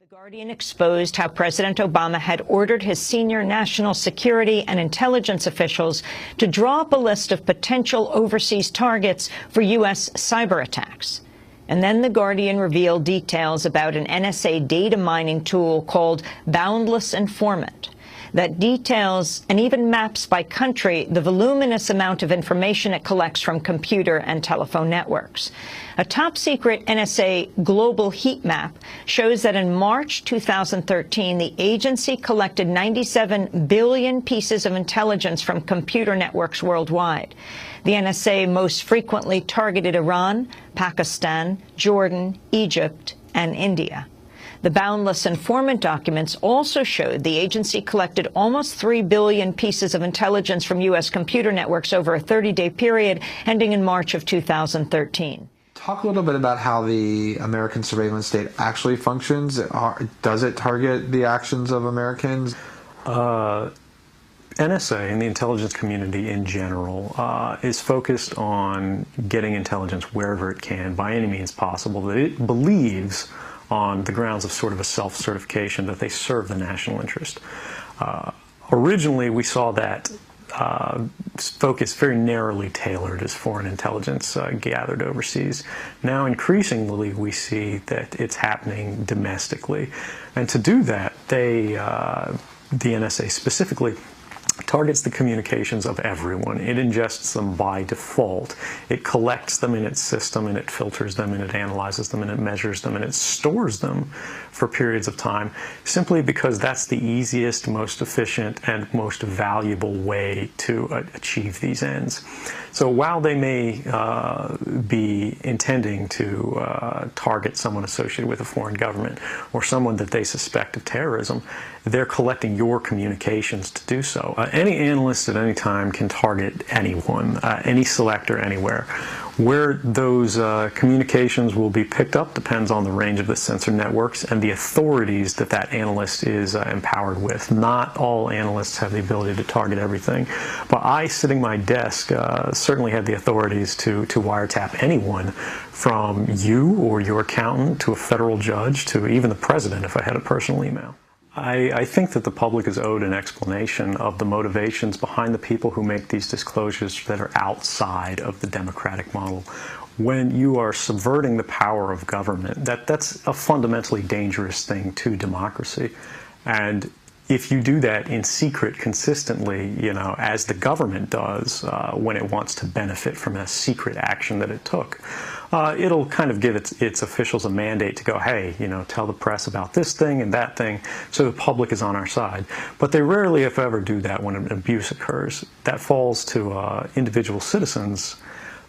The Guardian exposed how President Obama had ordered his senior national security and intelligence officials to draw up a list of potential overseas targets for U.S. cyber attacks. And then The Guardian revealed details about an NSA data mining tool called Boundless Informant that details and even maps by country the voluminous amount of information it collects from computer and telephone networks. A top-secret NSA global heat map shows that in March 2013, the agency collected 97 billion pieces of intelligence from computer networks worldwide. The NSA most frequently targeted Iran, Pakistan, Jordan, Egypt, and India. The Boundless Informant documents also showed the agency collected almost 3 billion pieces of intelligence from U.S. computer networks over a 30-day period ending in March of 2013. Talk a little bit about how the American surveillance state actually functions. Does it target the actions of Americans? NSA and the intelligence community in general is focused on getting intelligence wherever it can by any means possible that it believes on the grounds of sort of a self-certification that they serve the national interest. Originally, we saw that focus very narrowly tailored as foreign intelligence gathered overseas. Now, increasingly, we see that it's happening domestically. And to do that, the NSA specifically targets the communications of everyone. It ingests them by default. It collects them in its system, and it filters them, and it analyzes them, and it measures them, and it stores them for periods of time, simply because that's the easiest, most efficient, and most valuable way to achieve these ends. So while they may be intending to target someone associated with a foreign government or someone that they suspect of terrorism, they're collecting your communications to do so. Any analyst at any time can target anyone, any selector anywhere. Where those communications will be picked up depends on the range of the sensor networks and the authorities that that analyst is empowered with. Not all analysts have the ability to target everything, but I, sitting at my desk, certainly have the authorities to wiretap anyone, from you or your accountant to a federal judge to even the president if I had a personal email. I think that the public is owed an explanation of the motivations behind the people who make these disclosures that are outside of the democratic model. When you are subverting the power of government, that's a fundamentally dangerous thing to democracy. And if you do that in secret consistently, you know, as the government does when it wants to benefit from a secret action that it took, it'll kind of give its officials a mandate to go, hey, you know, tell the press about this thing and that thing, so the public is on our side. But they rarely, if ever, do that when an abuse occurs. That falls to individual citizens,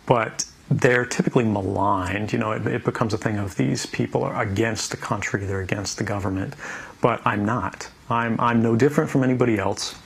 but they're typically maligned. You know, it becomes a thing of these people are against the country, they're against the government. But I'm not. I'm no different from anybody else.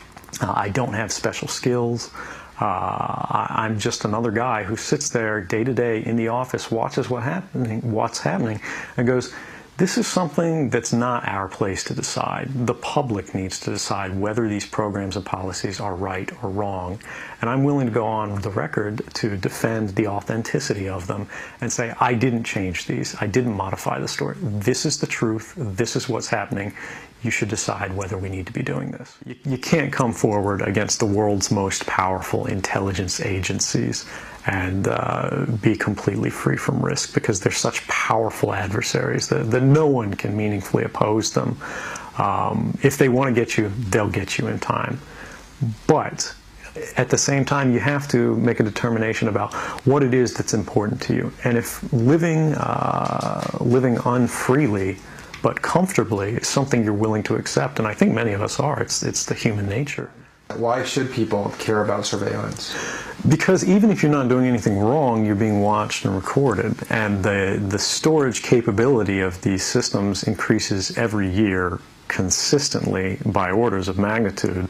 I don't have special skills. I'm just another guy who sits there day to day in the office, watches what's happening, and goes, this is something that's not our place to decide. The public needs to decide whether these programs and policies are right or wrong. And I'm willing to go on the record to defend the authenticity of them and say, I didn't change these. I didn't modify the story. This is the truth. This is what's happening. You should decide whether we need to be doing this. You can't come forward against the world's most powerful intelligence agencies and be completely free from risk, because they're such powerful adversaries that no one can meaningfully oppose them. If they want to get you, they'll get you in time. But at the same time, you have to make a determination about what it is that's important to you. And if living unfreely but comfortably is something you're willing to accept, and I think many of us are, it's the human nature. Why should people care about surveillance? Because even if you're not doing anything wrong, you're being watched and recorded, and the storage capability of these systems increases every year consistently by orders of magnitude,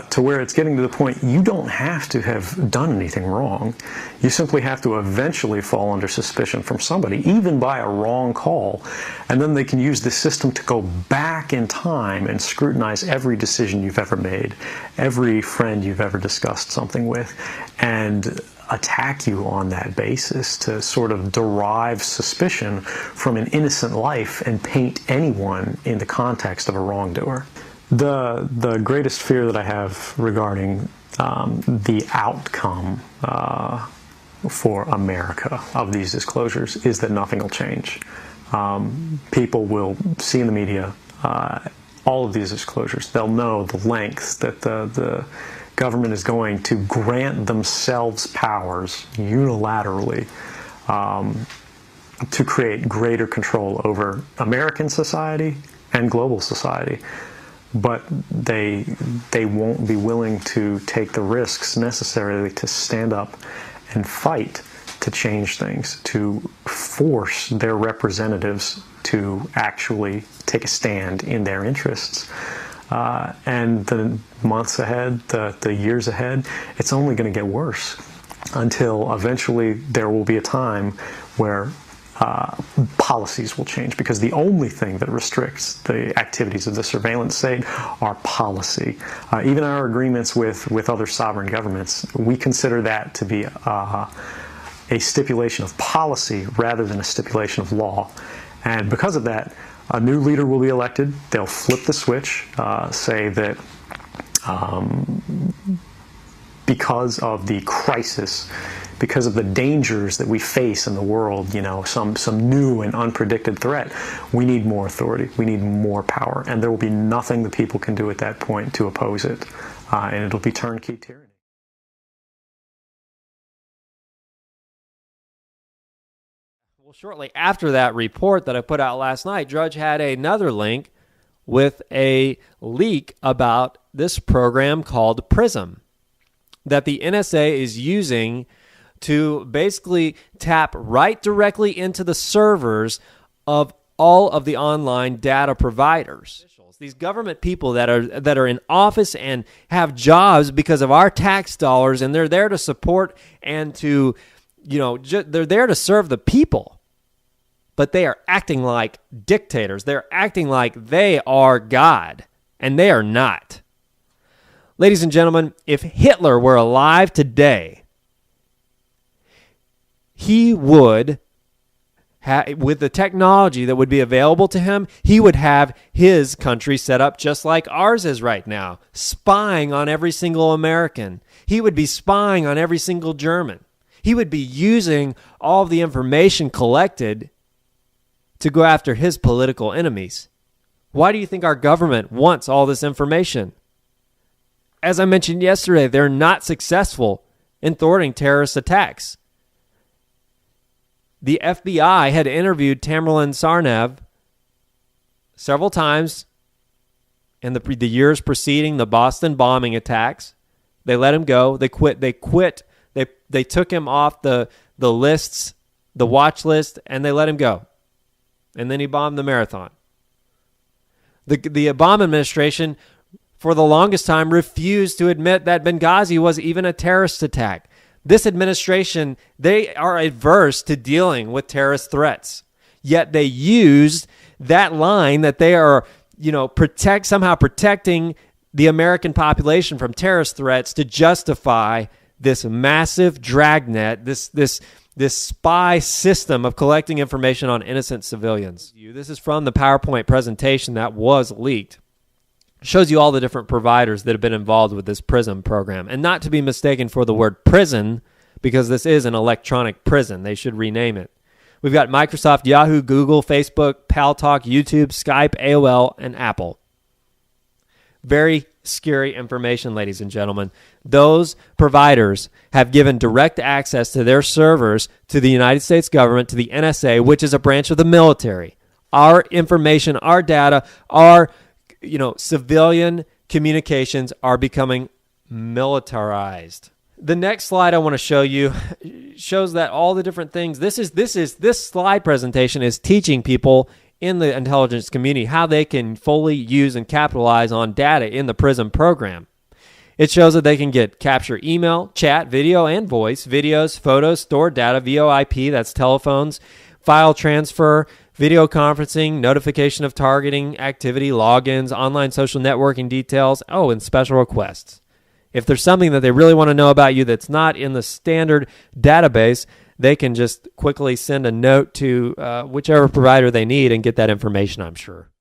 to where it's getting to the point you don't have to have done anything wrong. You simply have to eventually fall under suspicion from somebody, even by a wrong call, and then they can use the system to go back in time and scrutinize every decision you've ever made, every friend you've ever discussed something with, and attack you on that basis, to sort of derive suspicion from an innocent life and paint anyone in the context of a wrongdoer. The greatest fear that I have regarding the outcome for America of these disclosures is that nothing will change. People will see in the media all of these disclosures. They'll know the lengths that the government is going to grant themselves powers unilaterally to create greater control over American society and global society. But they won't be willing to take the risks necessarily to stand up and fight to change things, to force their representatives to actually take a stand in their interests. And the months ahead, the years ahead, it's only going to get worse until eventually there will be a time where policies will change, because the only thing that restricts the activities of the surveillance state are policy. Even our agreements with other sovereign governments, we consider that to be a stipulation of policy rather than a stipulation of law. And because of that, a new leader will be elected. They'll flip the switch, say that because of the crisis, because of the dangers that we face in the world, some new and unpredicted threat, we need more authority, we need more power, and there will be nothing the people can do at that point to oppose it, and it'll be turnkey tyranny. Well, shortly after that report that I put out last night, Drudge had another link with a leak about this program called PRISM that the NSA is using to basically tap right directly into the servers of all of the online data providers. These government people that are in office and have jobs because of our tax dollars, and they're there to support and to, they're there to serve the people. But they are acting like dictators. They're acting like they are God, and they are not. Ladies and gentlemen, if Hitler were alive today, he would, with the technology that would be available to him, he would have his country set up just like ours is right now, spying on every single American. He would be spying on every single German. He would be using all of the information collected to go after his political enemies. Why do you think our government wants all this information? As I mentioned yesterday, they're not successful in thwarting terrorist attacks. The FBI had interviewed Tamerlan Tsarnaev several times in the years preceding the Boston bombing attacks. They let him go. They quit. They took him off the lists, the watch list, and they let him go. And then he bombed the marathon. The Obama administration, for the longest time, refused to admit that Benghazi was even a terrorist attack. This administration, they are averse to dealing with terrorist threats. Yet they used that line that they are, somehow protecting the American population from terrorist threats to justify this massive dragnet, this spy system of collecting information on innocent civilians. This is from the PowerPoint presentation that was leaked. It shows you all the different providers that have been involved with this PRISM program. And not to be mistaken for the word prison, because this is an electronic prison. They should rename it. We've got Microsoft, Yahoo, Google, Facebook, Paltalk, YouTube, Skype, AOL, and Apple. Very scary information, ladies and gentlemen. Those providers have given direct access to their servers to the United States government, to the NSA, which is a branch of the military. Our information, our data, our civilian communications are becoming militarized. The next slide I want to show you shows that all the different things. This slide presentation is teaching people in the intelligence community how they can fully use and capitalize on data in the PRISM program. It shows that they can capture email, chat, video, and voice, videos, photos, stored data, VoIP, that's telephones, file transfer, video conferencing, notification of targeting activity, logins, online social networking details, and special requests. If there's something that they really want to know about you that's not in the standard database, they can just quickly send a note to whichever provider they need and get that information, I'm sure.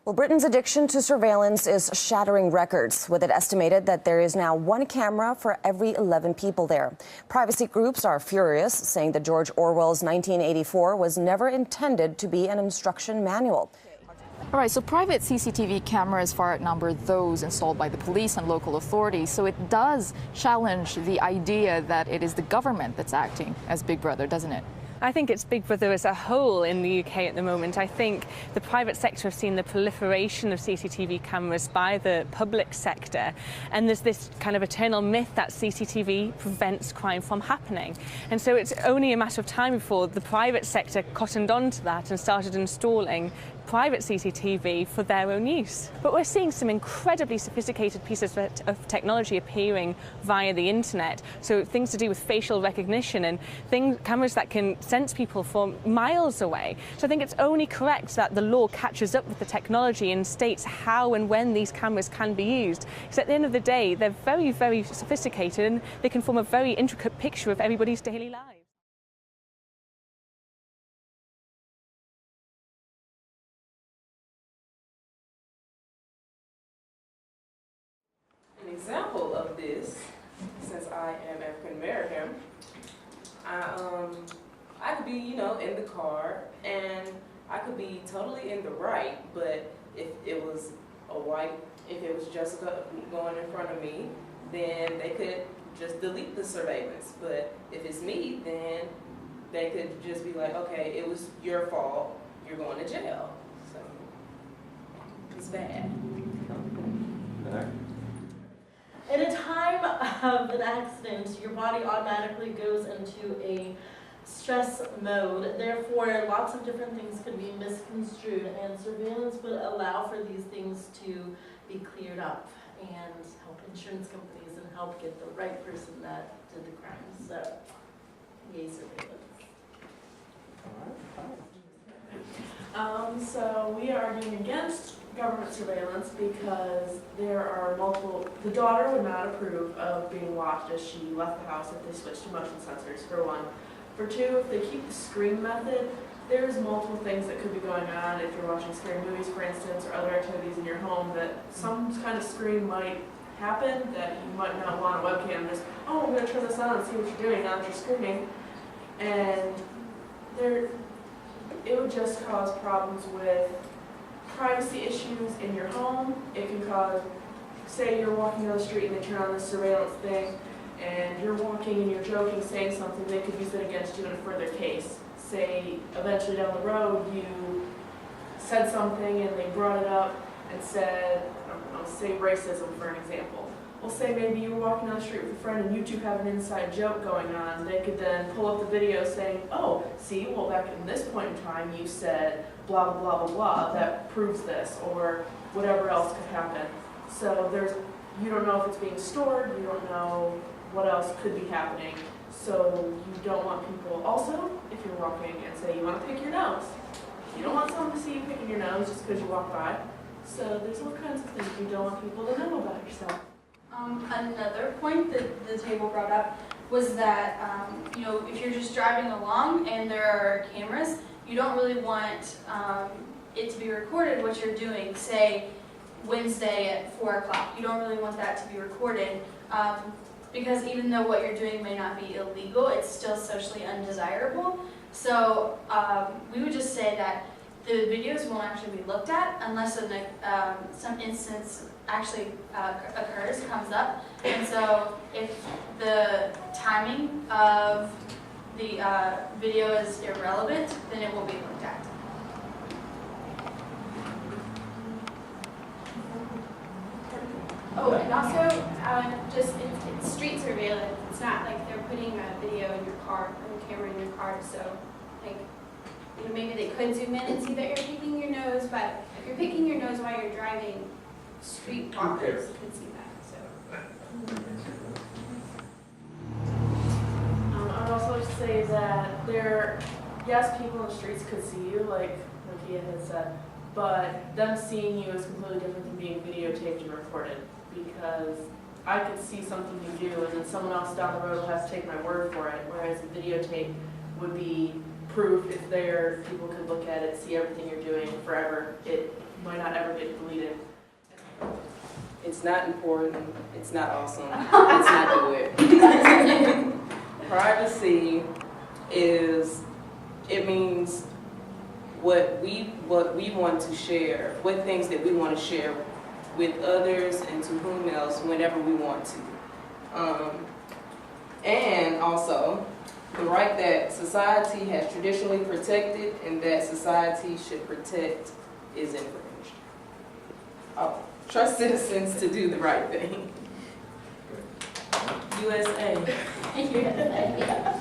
Well, Britain's addiction to surveillance is shattering records, with it estimated that there is now 1 camera for every 11 people there. Privacy groups are furious, saying that George Orwell's 1984 was never intended to be an instruction manual. All right, so private CCTV cameras far outnumber those installed by the police and local authorities, so it does challenge the idea that it is the government that's acting as Big Brother, doesn't it? I think it's Big Brother as a whole in the UK at the moment. I think the private sector have seen the proliferation of CCTV cameras by the public sector, and there's this kind of eternal myth that CCTV prevents crime from happening. And so it's only a matter of time before the private sector cottoned on to that and started installing private CCTV for their own use. But we're seeing some incredibly sophisticated pieces of technology appearing via the internet. So things to do with facial recognition and cameras that can sense people from miles away. So I think it's only correct that the law catches up with the technology and states how and when these cameras can be used. Because at the end of the day, they're very, very sophisticated and they can form a very intricate picture of everybody's daily lives. An example of this, since I am African American, I could be, in the car, and I could be totally in the right, but if it was Jessica going in front of me, then they could just delete the surveillance. But if it's me, then they could just be like, okay, it was your fault, you're going to jail. So it's bad. In a time of an accident, your body automatically goes into a stress mode. Therefore, lots of different things can be misconstrued, and surveillance would allow for these things to be cleared up and help insurance companies and help get the right person that did the crime. So, yay, surveillance. So we are arguing against government surveillance because there are the daughter would not approve of being watched as she left the house if they switched to motion sensors, for one. For two, if they keep the screen method, there's multiple things that could be going on if you're watching scary movies, for instance, or other activities in your home, that some kind of screen might happen that you might not want a webcam. Just, oh, I'm going to turn this on and see what you're doing now that you're screaming. And it would just cause problems with privacy issues in your home. It can cause, say you're walking down the street and they turn on this surveillance thing, and you're walking and you're joking, saying something, they could use it against you in a further case. Say, eventually down the road, you said something and they brought it up and said, I don't know, say racism for an example. Well, say maybe you were walking down the street with a friend and you two have an inside joke going on. They could then pull up the video saying, oh, see, well, back at this point in time, you said blah, blah, blah, blah, that proves this, or whatever else could happen. So you don't know if it's being stored, you don't know what else could be happening. So you don't want people, also, if you're walking and say you want to pick your nose, you don't want someone to see you picking your nose just because you walk by. So there's all kinds of things you don't want people to know about yourself. Another point that the table brought up was that, if you're just driving along and there are cameras, you don't really want it to be recorded what you're doing, say Wednesday at 4 o'clock. You don't really want that to be recorded because even though what you're doing may not be illegal, it's still socially undesirable. So we would just say that the videos won't actually be looked at unless some instance actually occurs, comes up. And so if the timing of the video is irrelevant, then it will be looked at. Oh, and also, it's street surveillance. It's not like they're putting a video in your car, or a camera in your car. So, maybe they could zoom in and see that you're picking your nose, but if you're picking your nose while you're driving, street walkers could see that. So. I would also say that yes, people in the streets could see you, like Nakia had said, but them seeing you is completely different than being videotaped and recorded, because I could see something you do and then someone else down the road has to take my word for it, whereas a videotape would be proof. If there, people could look at it, see everything you're doing forever. It might not ever get deleted. It's not important, it's not awesome, it's not good. Privacy is, it means what we want to share, what things that we want to share with others and to whom else whenever we want to. And also the right that society has traditionally protected and that society should protect is information. Oh, trust citizens to do the right thing. USA. USA.